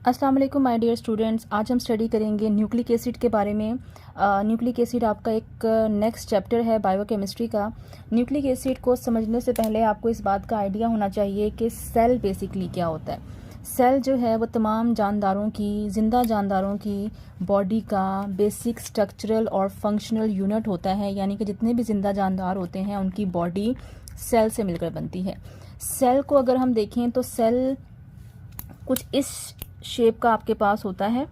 अस्सलाम वालेकुम my dear students. आज हम स्टडी करेंगे न्यूक्लिक एसिड के बारे में। न्यूक्लिक एसिड आपका एक नेक्स्ट चैप्टर है बायोकेमिस्ट्री का। न्यूक्लिक एसिड को समझने से पहले आपको इस बात का आइडिया होना चाहिए कि सेल बेसिकली क्या होता है। सेल जो है वो तमाम जानदारों की, जिंदा जानदारों की बॉडी का बेसिक स्ट्रक्चरल और फंक्शनल यूनिट होता है। यानी कि जितने भी जिंदा जानदार होते हैं उनकी बॉडी सेल से मिलकर बनती है। सेल को अगर हम देखें तो सेल कुछ इस शेप का आपके पास होता है,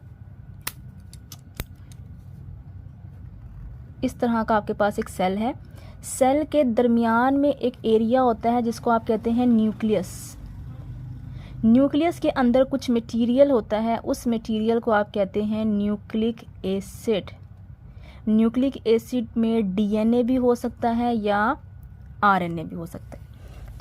इस तरह का आपके पास एक सेल है। सेल के दरमियान में एक एरिया होता है जिसको आप कहते हैं न्यूक्लियस। न्यूक्लियस के अंदर कुछ मटेरियल होता है, उस मटेरियल को आप कहते हैं न्यूक्लिक एसिड। न्यूक्लिक एसिड में डीएनए भी हो सकता है या आरएनए भी हो सकता है।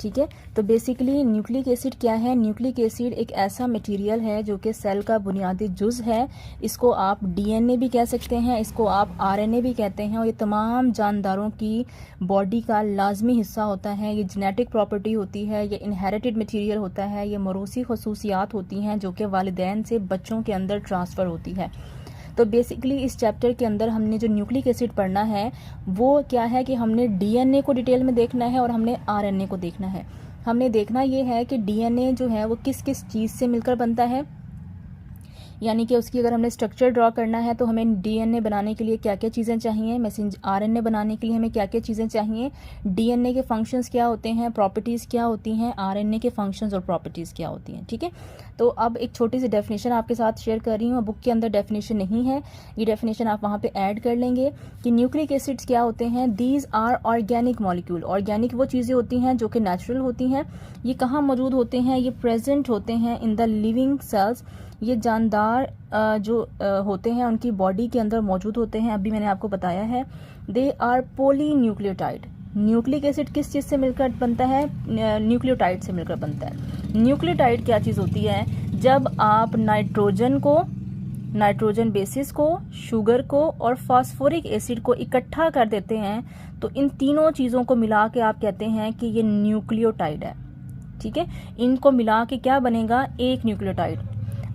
ठीक है, तो बेसिकली न्यूक्लिक एसिड क्या है? न्यूक्लिक एसिड एक ऐसा मटेरियल है जो कि सेल का बुनियादी जुज़ है। इसको आप डीएनए भी कह सकते हैं, इसको आप आरएनए भी कहते हैं, और ये तमाम जानदारों की बॉडी का लाजमी हिस्सा होता है। ये जेनेटिक प्रॉपर्टी होती है, ये इनहेरिटेड मटेरियल होता है, ये मौरूसी खसूसियात होती हैं जो कि वालिदैन से बच्चों के अंदर ट्रांसफ़र होती है। तो बेसिकली इस चैप्टर के अंदर हमने जो न्यूक्लिक एसिड पढ़ना है वो क्या है कि हमने डीएनए को डिटेल में देखना है और हमने आरएनए को देखना है। हमने देखना ये है कि डीएनए जो है वो किस किस चीज़ से मिलकर बनता है, यानी कि उसकी अगर हमने स्ट्रक्चर ड्रॉ करना है तो हमें डीएनए बनाने के लिए क्या क्या चीज़ें चाहिए, मैसेंजर आरएनए बनाने के लिए हमें क्या क्या चीज़ें चाहिए, डीएनए के फंक्शंस क्या होते हैं, प्रॉपर्टीज़ क्या होती हैं, आरएनए के फंक्शंस और प्रॉपर्टीज़ क्या होती हैं। ठीक है, तो अब एक छोटी सी डेफिनेशन आपके साथ शेयर कर रही हूँ। बुक के अंदर डेफिनेशन नहीं है, ये डेफिनेशन आप वहाँ पे ऐड कर लेंगे कि न्यूक्लिक एसिड्स क्या होते हैं। These are organic molecule. Organic वो चीज़ें होती हैं जो कि नेचुरल होती हैं। ये कहाँ मौजूद होते हैं? ये प्रेजेंट होते हैं इन द लिविंग सेल्स। ये जानदार जो होते हैं उनकी बॉडी के अंदर मौजूद होते हैं। अभी मैंने आपको बताया है। They are poly nucleotide. Nucleic acid किस चीज़ से मिलकर बनता है? न्यूक्लियोटाइड से मिलकर बनता है। न्यूक्लियोटाइड क्या चीज़ होती है? जब आप नाइट्रोजन बेसिस को, शुगर को और फास्फोरिक एसिड को इकट्ठा कर देते हैं तो इन तीनों चीज़ों को मिला के आप कहते हैं कि ये न्यूक्लियोटाइड है। ठीक है, इनको मिला के क्या बनेगा? एक न्यूक्लियोटाइड।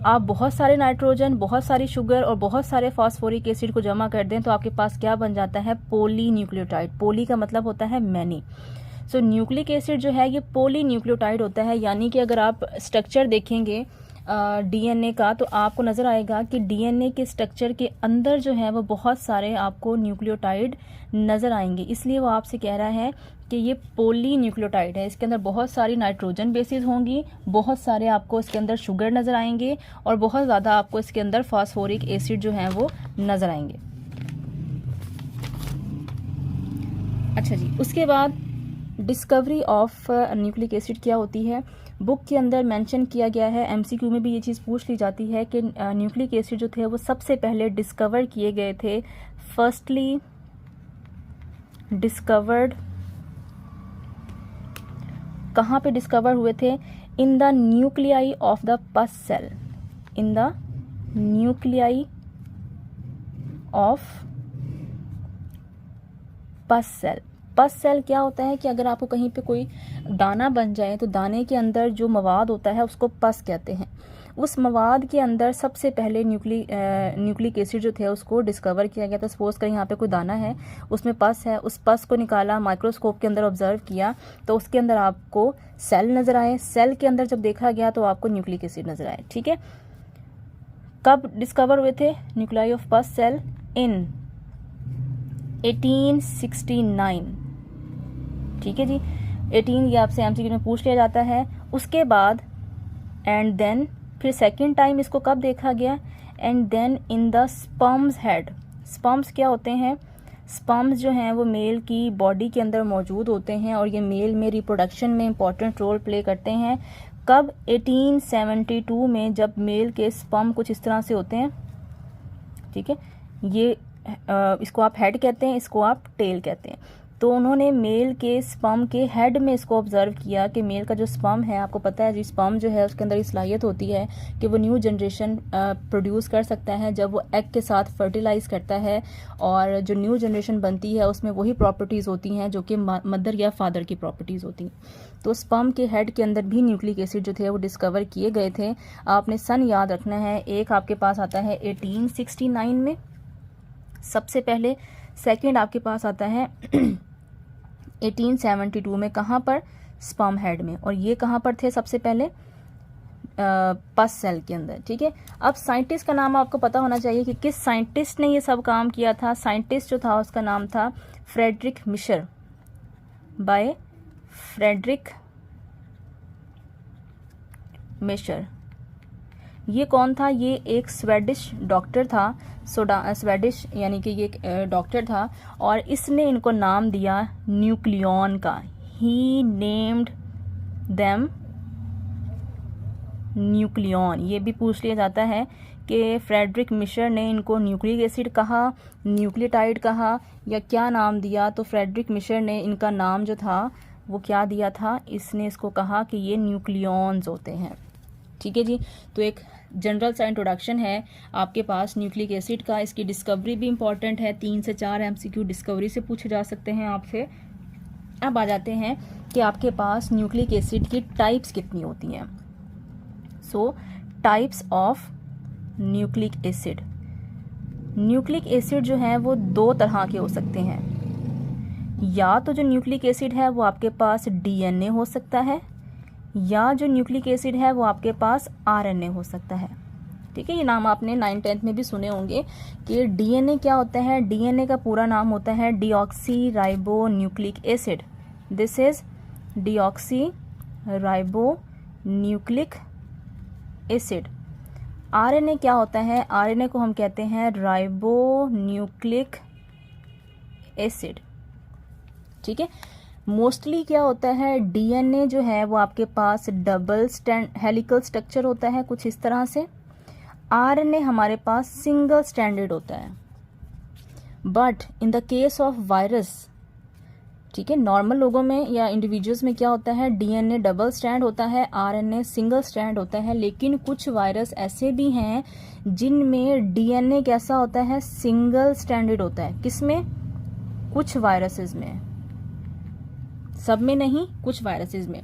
आप बहुत सारे नाइट्रोजन, बहुत सारी शुगर और बहुत सारे फास्फोरिक एसिड को जमा कर दें तो आपके पास क्या बन जाता है? पोली न्यूक्लियोटाइड। पोली का मतलब होता है मैनी। सो न्यूक्लिक एसिड जो है ये पोली न्यूक्लियोटाइड होता है। यानी कि अगर आप स्ट्रक्चर देखेंगे डीएनए का तो आपको नज़र आएगा कि डीएनए के स्ट्रक्चर के अंदर जो है वो बहुत सारे आपको न्यूक्लियोटाइड नज़र आएंगे। इसलिए वो आपसे कह रहा है कि ये पोली न्यूक्लियोटाइड है। इसके अंदर बहुत सारी नाइट्रोजन बेसिस होंगी, बहुत सारे आपको इसके अंदर शुगर नज़र आएंगे और बहुत ज़्यादा आपको इसके अंदर फास्फोरिक एसिड जो हैं वो नज़र आएंगे। अच्छा जी, उसके बाद डिस्कवरी ऑफ न्यूक्लिक एसिड क्या होती है? बुक के अंदर मेंशन किया गया है, एमसीक्यू में भी ये चीज़ पूछ ली जाती है कि न्यूक्लिक एसिड जो थे वो सबसे पहले डिस्कवर किए गए थे। फर्स्टली डिस्कवर्ड कहाँ पे डिस्कवर हुए थे? In the nuclei of the pus cell. In the nuclei of pus cell. Pus cell क्या होता है कि अगर आपको कहीं पे कोई दाना बन जाए तो दाने के अंदर जो मवाद होता है उसको पस कहते हैं। उस मवाद के अंदर सबसे पहले न्यूक्लिक एसिड जो थे उसको डिस्कवर किया गया था। सपोज करें यहाँ पे कोई दाना है, उसमें पस है, उस पस को निकाला, माइक्रोस्कोप के अंदर ऑब्जर्व किया तो उसके अंदर आपको सेल नज़र आए। सेल के अंदर जब देखा गया तो आपको न्यूक्लिक एसिड नज़र आए। ठीक है, कब डिस्कवर हुए थे न्यूक्लियाई ऑफ पस सेल? इन 1869। ठीक है जी, 18 ये आपसे एमसीक्यू में पूछ लिया जाता है। उसके बाद एंड देन फिर सेकंड टाइम इसको कब देखा गया? And then in the sperms head. Sperms क्या होते हैं? स्पर्म्स जो हैं वो मेल की बॉडी के अंदर मौजूद होते हैं और ये मेल में रिप्रोडक्शन में इंपॉर्टेंट रोल प्ले करते हैं। कब? 1872 में, जब मेल के स्पर्म कुछ इस तरह से होते हैं। ठीक है, ये इसको आप हेड कहते हैं, इसको आप टेल कहते हैं। तो उन्होंने मेल के स्पर्म के हेड में इसको ऑब्जर्व किया कि मेल का जो स्पर्म है, आपको पता है जी स्पर्म जो है उसके अंदर इस सलाहियत होती है कि वो न्यू जनरेशन प्रोड्यूस कर सकता है जब वो एग के साथ फर्टिलाइज करता है, और जो न्यू जनरेशन बनती है उसमें वही प्रॉपर्टीज़ होती हैं जो कि मदर या फादर की प्रॉपर्टीज़ होती हैं। तो स्पर्म के हेड के अंदर भी न्यूक्लिक एसिड जो थे वो डिस्कवर किए गए थे। आपने सन याद रखना है, एक आपके पास आता है 1869 में सबसे पहले, सेकेंड आपके पास आता है 1872 में। कहाँ पर? स्पर्म हेड में। और ये कहाँ पर थे सबसे पहले? पस सेल के अंदर। ठीक है, अब साइंटिस्ट का नाम आपको पता होना चाहिए कि किस साइंटिस्ट ने ये सब काम किया था। साइंटिस्ट जो था उसका नाम था Friedrich Miescher, by Friedrich Miescher. ये कौन था? ये एक स्वेडिश डॉक्टर था, स्वेडिश यानी कि ये एक डॉक्टर था, और इसने इनको नाम दिया न्यूक्लियन का। ही नेम्ड देम न्यूक्लियन। ये भी पूछ लिया जाता है कि फ्रेडरिक मिशर ने इनको न्यूक्लिक एसिड कहा, न्यूक्लियोटाइड कहा, या क्या नाम दिया? तो फ्रेडरिक मिशर ने इनका नाम जो था वो क्या दिया था? इसने इसको कहा कि ये न्यूक्लियंस होते हैं। ठीक है जी, तो एक जनरल सा इंट्रोडक्शन है आपके पास न्यूक्लिक एसिड का। इसकी डिस्कवरी भी इम्पॉर्टेंट है, 3 से 4 MCQ डिस्कवरी से पूछे जा सकते हैं आपसे। अब आ जाते हैं कि आपके पास न्यूक्लिक एसिड की टाइप्स कितनी होती हैं। सो types of nucleic acid. Nucleic acid जो है वो 2 तरह के हो सकते हैं। या तो जो न्यूक्लिक एसिड है वो आपके पास DNA हो सकता है, या जो न्यूक्लिक एसिड है वो आपके पास RNA हो सकता है। ठीक है, ये नाम आपने 9th 10th में भी सुने होंगे कि DNA क्या होता है? DNA का पूरा नाम होता है deoxy ribo nucleic acid. This is deoxy ribo nucleic acid. RNA क्या होता है? RNA को हम कहते हैं राइबो न्यूक्लिक एसिड। ठीक है, मोस्टली क्या होता है? DNA जो है वो आपके पास डबल हेलिकल स्ट्रक्चर होता है कुछ इस तरह से। RNA हमारे पास सिंगल स्ट्रैंडेड होता है। But in the case of virus, ठीक है, नॉर्मल लोगों में या इंडिविजुअल्स में क्या होता है? DNA डबल स्ट्रैंड होता है, RNA सिंगल स्ट्रैंड होता है। लेकिन कुछ वायरस ऐसे भी हैं जिनमें DNA कैसा होता है? सिंगल स्ट्रैंडेड होता है। किसमें? कुछ वायरसेस में, सब में नहीं, कुछ वायरसेस में।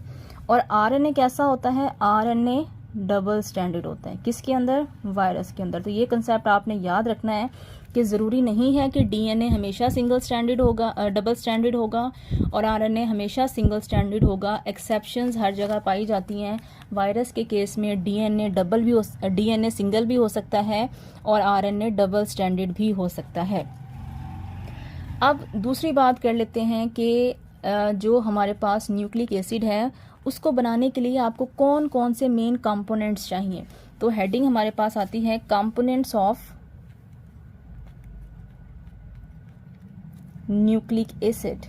और RNA कैसा होता है? RNA डबल स्ट्रैंडेड होता है। किसके अंदर? वायरस के अंदर। तो ये कंसेप्ट आपने याद रखना है कि ज़रूरी नहीं है कि DNA हमेशा सिंगल स्ट्रैंडेड होगा, डबल स्ट्रैंडेड होगा, और RNA हमेशा सिंगल स्ट्रैंडेड होगा। एक्सेप्शंस हर जगह पाई जाती हैं। वायरस के केस में DNA सिंगल भी हो सकता है और RNA डबल स्ट्रैंडेड भी हो सकता है। अब दूसरी बात कर लेते हैं कि जो हमारे पास न्यूक्लिक एसिड है उसको बनाने के लिए आपको कौन कौन से मेन कंपोनेंट्स चाहिए। तो हेडिंग हमारे पास आती है कंपोनेंट्स ऑफ न्यूक्लिक एसिड।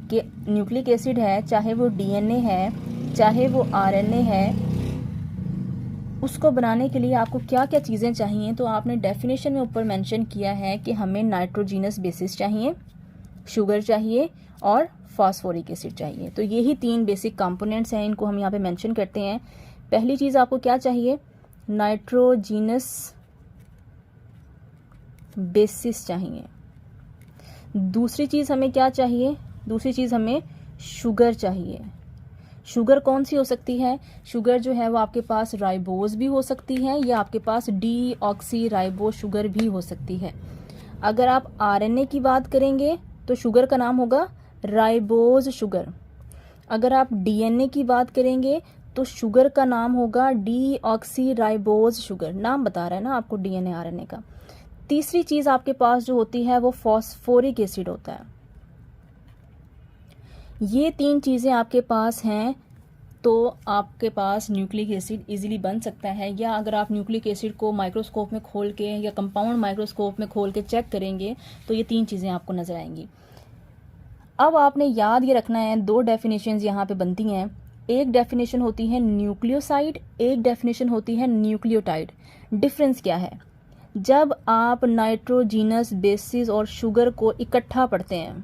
कि न्यूक्लिक एसिड है, चाहे वो DNA है, चाहे वो RNA है, उसको बनाने के लिए आपको क्या क्या चीज़ें चाहिए। तो आपने डेफिनेशन में ऊपर मेंशन किया है कि हमें नाइट्रोजीनस बेसिस चाहिए, शुगर चाहिए और फॉस्फोरिक एसिड चाहिए। तो यही 3 बेसिक कंपोनेंट्स हैं, इनको हम यहाँ पे मेंशन करते हैं। पहली चीज़ आपको क्या चाहिए? नाइट्रोजीनस बेसिस चाहिए। दूसरी चीज़ हमें क्या चाहिए? दूसरी चीज़ हमें शुगर चाहिए। शुगर कौन सी हो सकती है? शुगर जो है वो आपके पास राइबोज भी हो सकती है या आपके पास डीऑक्सी राइबो शुगर भी हो सकती है। अगर आप RNA की बात करेंगे तो शुगर का नाम होगा राइबोज शुगर। अगर आप DNA की बात करेंगे तो शुगर का नाम होगा डीऑक्सी राइबोज शुगर। नाम बता रहा है ना आपको DNA RNA का। तीसरी चीज़ आपके पास जो होती है वो फॉस्फोरिक एसिड होता है। ये 3 चीज़ें आपके पास हैं तो आपके पास न्यूक्लिक एसिड इजीली बन सकता है। या अगर आप न्यूक्लिक एसिड को माइक्रोस्कोप में खोल के या कंपाउंड माइक्रोस्कोप में खोल के चेक करेंगे तो ये 3 चीज़ें आपको नज़र आएंगी। अब आपने याद ये रखना है, 2 डेफिनेशंस यहाँ पे बनती हैं। एक डेफिनेशन होती है न्यूक्लियोसाइड, एक डेफिनेशन होती है न्यूक्लियोटाइड। डिफरेंस क्या है? जब आप नाइट्रोजीनस बेसिस और शुगर को इकट्ठा पढ़ते हैं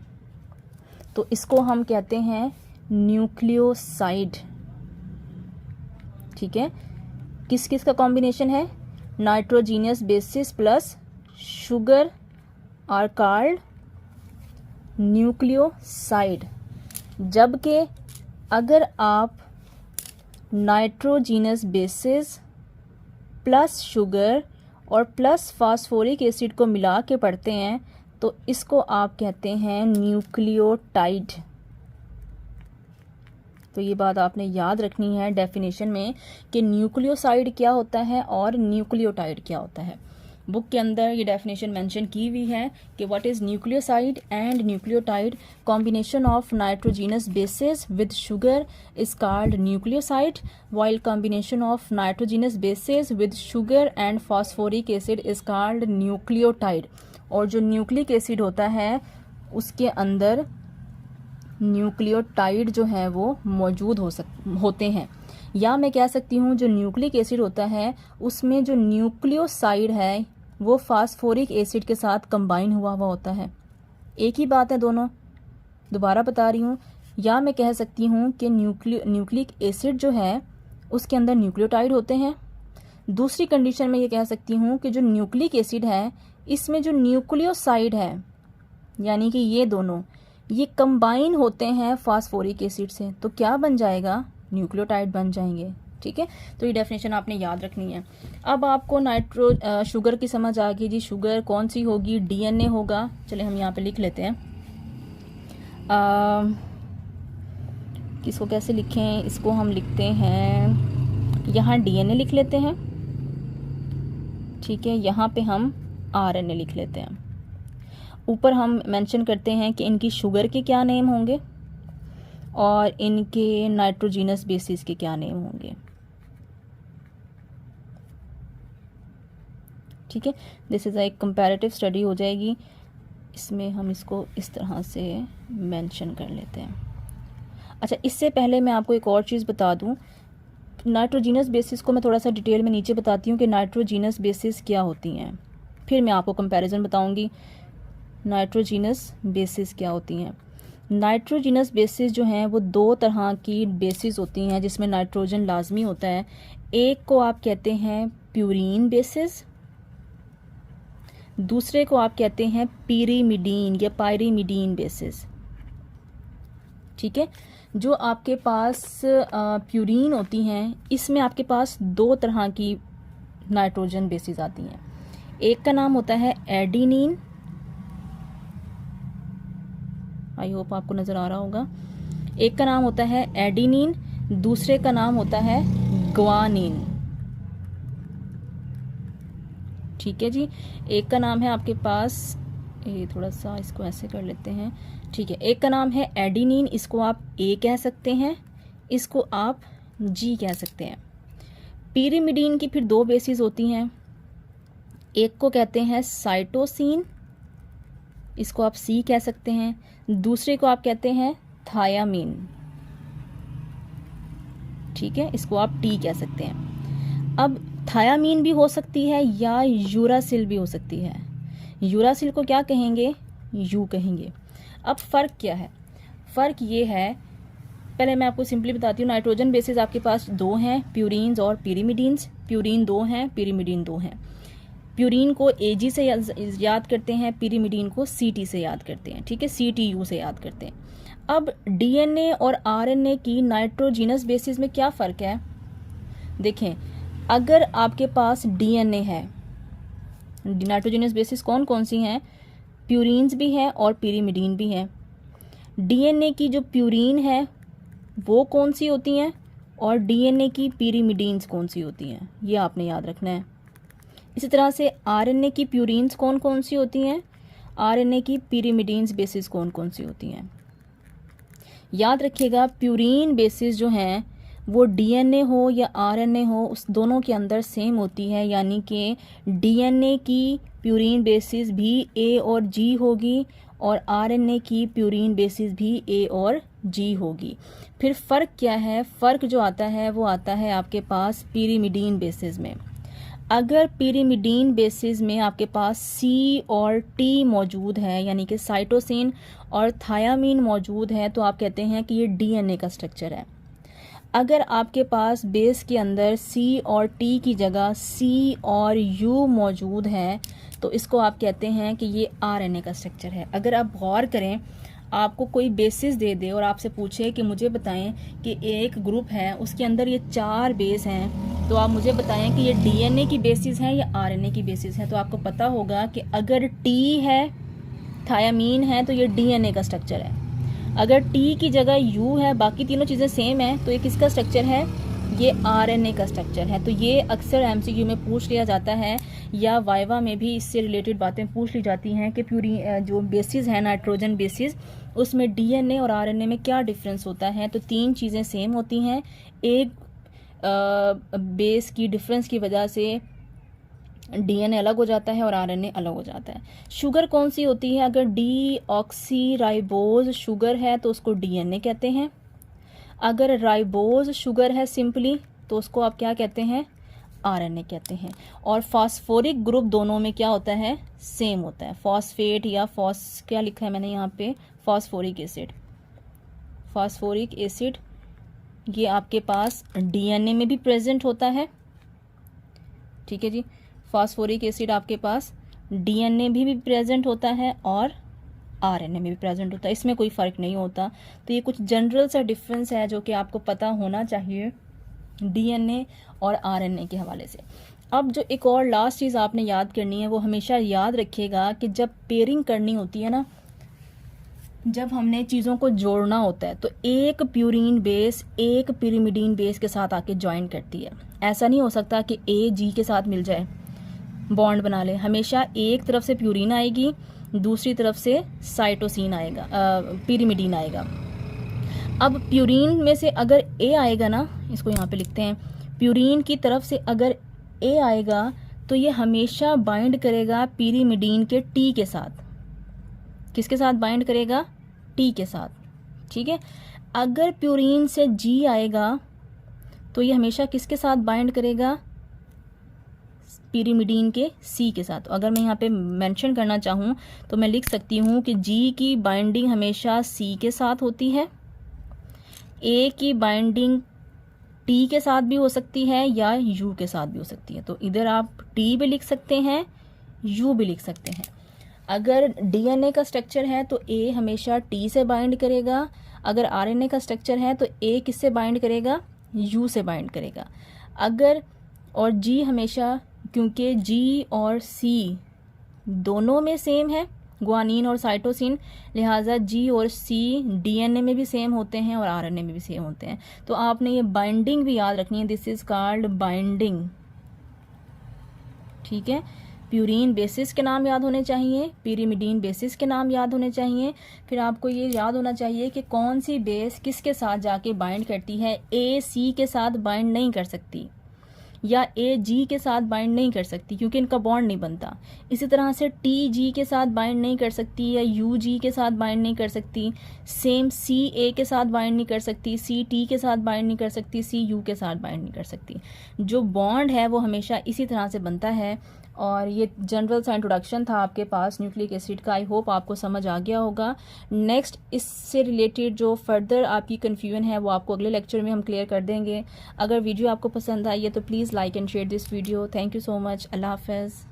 तो इसको हम कहते हैं न्यूक्लियोसाइड। ठीक है, किस किस का कॉम्बिनेशन है? Nitrogenous bases plus sugar are called nucleoside. जबकि अगर आप नाइट्रोजीनियस बेसिस प्लस शुगर और प्लस फास्फोरिक एसिड को मिला के पढ़ते हैं तो इसको आप कहते हैं न्यूक्लियोटाइड। तो ये बात आपने याद रखनी है डेफिनेशन में कि न्यूक्लियोसाइड क्या होता है और न्यूक्लियोटाइड क्या होता है। बुक के अंदर ये डेफिनेशन मेंशन की हुई है कि what is nucleoside and nucleotide, combination of nitrogenous basis with sugar is called nucleoside, while combination of nitrogenous basis with sugar and phosphoric acid is called nucleotide. और जो न्यूक्लिक एसिड होता है उसके अंदर न्यूक्लियोटाइड जो है वो मौजूद होते हैं। या मैं कह सकती हूँ जो न्यूक्लिक एसिड होता है उसमें जो न्यूक्लियोसाइड है वो फास्फोरिक एसिड के साथ कंबाइन हुआ होता है। एक ही बात है दोनों, दोबारा बता रही हूँ। या मैं कह सकती हूँ कि न्यूक्लिक एसिड जो है उसके अंदर न्यूक्लियोटाइड होते हैं। दूसरी कंडीशन में ये कह सकती हूँ कि जो न्यूक्लिक एसिड है इसमें जो न्यूक्लियोसाइड है यानी कि ये दोनों ये कंबाइन होते हैं फास्फोरिक एसिड से, तो क्या बन जाएगा? न्यूक्लियोटाइड बन जाएंगे। ठीक है, तो ये डेफिनेशन आपने याद रखनी है। अब आपको शुगर की समझ आ गई जी। शुगर कौन सी होगी? डीएनए होगा। चले हम यहाँ पे लिख लेते हैं। किसको कैसे लिखें? इसको हम लिखते हैं, यहाँ डीएनए लिख लेते हैं। ठीक है, यहाँ पे हम आरएनए लिख लेते हैं। ऊपर हम मेंशन करते हैं कि इनकी शुगर के क्या नेम होंगे और इनके नाइट्रोजीनस बेसिस के क्या नेम होंगे। ठीक है, दिस इज़ एक कंपैरेटिव स्टडी हो जाएगी। इसमें हम इसको इस तरह से मेंशन कर लेते हैं। अच्छा, इससे पहले मैं आपको एक और चीज़ बता दूं। नाइट्रोजीनस बेसिस को मैं थोड़ा सा डिटेल में नीचे बताती हूँ कि नाइट्रोजीनस बेसिस क्या होती हैं, फिर मैं आपको कंपैरिजन बताऊंगी। नाइट्रोजीनस बेसिस क्या होती हैं? नाइट्रोजीनस बेसिस जो हैं वो दो तरह की बेसिस होती हैं जिसमें नाइट्रोजन लाजमी होता है। एक को आप कहते हैं प्यूरीन बेसिस, दूसरे को आप कहते हैं पीरीमिडीन या पायरीमिडीन बेसिस। ठीक है, जो आपके पास प्यूरीन होती हैं इसमें आपके पास दो तरह की नाइट्रोजन बेसिस आती हैं। एक का नाम होता है एडिनिन, आई होप आपको नज़र आ रहा होगा। एक का नाम होता है एडिनिन, दूसरे का नाम होता है ग्वानिन। ठीक है जी, एक का नाम है आपके पास, ये थोड़ा सा इसको ऐसे कर लेते हैं। ठीक है, एक का नाम है एडिनिन, इसको आप ए कह सकते हैं, इसको आप जी कह सकते हैं। पीरिमिडीन की फिर दो बेसिस होती हैं। एक को कहते हैं साइटोसिन, इसको आप सी कह सकते हैं। दूसरे को आप कहते हैं थायामीन। ठीक है, इसको आप टी कह सकते हैं। अब थायामीन भी हो सकती है या यूरासिल भी हो सकती है। यूरासिल को क्या कहेंगे? यू कहेंगे। अब फ़र्क क्या है? फ़र्क ये है, पहले मैं आपको सिंपली बताती हूँ। नाइट्रोजन बेसिस आपके पास दो हैं, प्यूरीन्स और पीरीमिडीन्स। प्यूरीन दो हैं, पीरीमिडीन दो हैं। प्यूरीन को एजी से याद करते हैं, पीरीमिडीन को सीटी से याद करते हैं। ठीक है, सीटीयू से याद करते हैं। अब डीएनए और आरएनए की नाइट्रोजीनस बेसिस में क्या फ़र्क है? देखें, अगर आपके पास डीएनए है, नाइट्रोजीनस बेसिस कौन कौन सी हैं? प्यूरीन्स भी हैं और पीरीमिडीन भी हैं। डीएनए की जो प्यूरीन है वो कौन सी होती हैं और डीएनए की पीरीमिडीन्स कौन सी होती हैं, ये आपने याद रखना है। इसी तरह से आरएनए की प्यूरीन्स कौन कौन सी होती हैं, आरएनए की पीरीमिडीन्स बेसिस कौन कौन सी होती हैं। याद रखिएगा, प्यूरीन बेसिस जो हैं वो डीएनए हो या आरएनए हो उस दोनों के अंदर सेम होती है, यानी कि डीएनए की प्यूरीन बेसिस भी ए और जी होगी और आरएनए की प्यूरीन बेसिस भी ए और जी होगी। फिर फ़र्क क्या है? फ़र्क जो आता है वो आता है आपके पास पीरीमिडीन बेसिस में। अगर पिरिमिडीन बेसिस में आपके पास सी और टी मौजूद है, यानी कि साइटोसिन और थायामीन मौजूद है, तो आप कहते हैं कि ये डीएनए का स्ट्रक्चर है। अगर आपके पास बेस के अंदर सी और टी की जगह सी और यू मौजूद है, तो इसको आप कहते हैं कि ये आरएनए का स्ट्रक्चर है। अगर आप गौर करें, आपको कोई बेसिस दे दे और आपसे पूछे कि मुझे बताएं कि एक ग्रुप है उसके अंदर ये 4 बेस हैं, तो आप मुझे बताएं कि ये डीएनए की बेसिस है या आरएनए की बेसिस है। तो आपको पता होगा कि अगर टी है, थायामीन है, तो ये डीएनए का स्ट्रक्चर है। अगर टी की जगह यू है, बाकी तीनों चीज़ें सेम है, तो ये किसका स्ट्रक्चर है? ये आरएनए का स्ट्रक्चर है। तो ये अक्सर एमसीक्यू में पूछ लिया जाता है या वाइवा में भी इससे रिलेटेड बातें पूछ ली जाती हैं कि जो बेसिस है नाइट्रोजन बेसिस, उसमें डीएनए और आरएनए में क्या डिफरेंस होता है। तो 3 चीज़ें सेम होती हैं, एक बेस की डिफरेंस की वजह से डीएनए अलग हो जाता है और आरएनए अलग हो जाता है। शुगर कौन सी होती है? अगर डीऑक्सीराइबोज शुगर है तो उसको डीएनए कहते हैं। अगर राइबोज शुगर है सिंपली, तो उसको आप क्या कहते हैं? आरएनए कहते हैं। और फास्फोरिक ग्रुप दोनों में क्या होता है? सेम होता है। फॉस्फेट या क्या लिखा है मैंने यहाँ पे? Phosphoric acid. फॉस्फोरिक एसिड ये आपके पास डीएनए में भी प्रेजेंट होता है, ठीक है जी। फॉस्फोरिक एसिड आपके पास डीएनए भी प्रेजेंट होता है और आरएनए में भी प्रेजेंट होता है, इसमें कोई फ़र्क नहीं होता। तो ये कुछ जनरल सा डिफरेंस है जो कि आपको पता होना चाहिए डीएनए और आरएनए के हवाले से। अब जो एक और लास्ट चीज़ आपने याद करनी है, वो हमेशा याद रखिएगा कि जब पेयरिंग करनी होती है ना, जब हमने चीज़ों को जोड़ना होता है, तो एक प्यूरीन बेस एक पिरिमिडीन बेस के साथ आके ज्वाइन करती है। ऐसा नहीं हो सकता कि ए जी के साथ मिल जाए, बॉन्ड बना ले। हमेशा एक तरफ से प्यूरीन आएगी, दूसरी तरफ से साइटोसिन आएगा, पिरिमिडीन आएगा। अब प्यूरीन में से अगर ए आएगा ना, इसको यहाँ पे लिखते हैं, प्यूरीन की तरफ से अगर ए आएगा तो ये हमेशा बाइंड करेगा पिरिमिडीन के टी के साथ। किसके साथ बाइंड करेगा? टी के साथ, ठीक है। अगर प्यूरीन से जी आएगा तो ये हमेशा किसके साथ बाइंड करेगा? पिरिमिडीन के सी के साथ। अगर मैं यहाँ पे मेंशन करना चाहूँ तो मैं लिख सकती हूँ कि जी की बाइंडिंग हमेशा सी के साथ होती है, ए की बाइंडिंग टी के साथ भी हो सकती है या यू के साथ भी हो सकती है। तो इधर आप टी भी लिख सकते हैं, यू भी लिख सकते हैं। अगर डीएनए का स्ट्रक्चर है तो ए हमेशा टी से बाइंड करेगा, अगर आरएनए का स्ट्रक्चर है तो ए किससे बाइंड करेगा? यू से बाइंड करेगा। अगर और जी हमेशा, क्योंकि जी और सी दोनों में सेम है, ग्वानिन और साइटोसिन, लिहाजा जी और सी डीएनए में भी सेम होते हैं और आरएनए में भी सेम होते हैं। तो आपने ये बाइंडिंग भी याद रखनी है, दिस इज कॉल्ड बाइंडिंग, ठीक है। प्यूरीन बेसिस के नाम याद होने चाहिए, पिरिमिडीन बेसिस के नाम याद होने चाहिए। फिर आपको ये याद होना चाहिए कि कौन सी बेस किसके साथ जाके बाइंड करती है। ए सी के साथ बाइंड नहीं कर सकती या ए जी के साथ बाइंड नहीं कर सकती, क्योंकि इनका बॉन्ड नहीं बनता। इसी तरह से टी जी के साथ बाइंड नहीं कर सकती या यू जी के साथ बाइंड नहीं कर सकती। सेम सी ए के साथ बाइंड नहीं कर सकती, सी टी के साथ बाइंड नहीं कर सकती, सी यू के साथ बाइंड नहीं कर सकती। जो बॉन्ड है वो हमेशा इसी तरह से बनता है। और ये जनरल सा इंट्रोडक्शन था आपके पास न्यूक्लिक एसिड का। आई होप आपको समझ आ गया होगा। नेक्स्ट इससे रिलेटेड जो फर्दर आपकी कन्फ्यूजन है वो आपको अगले लेक्चर में हम क्लियर कर देंगे। अगर वीडियो आपको पसंद आई है तो please like and share this video. Thank you so much. अल्लाह हाफ़िज़।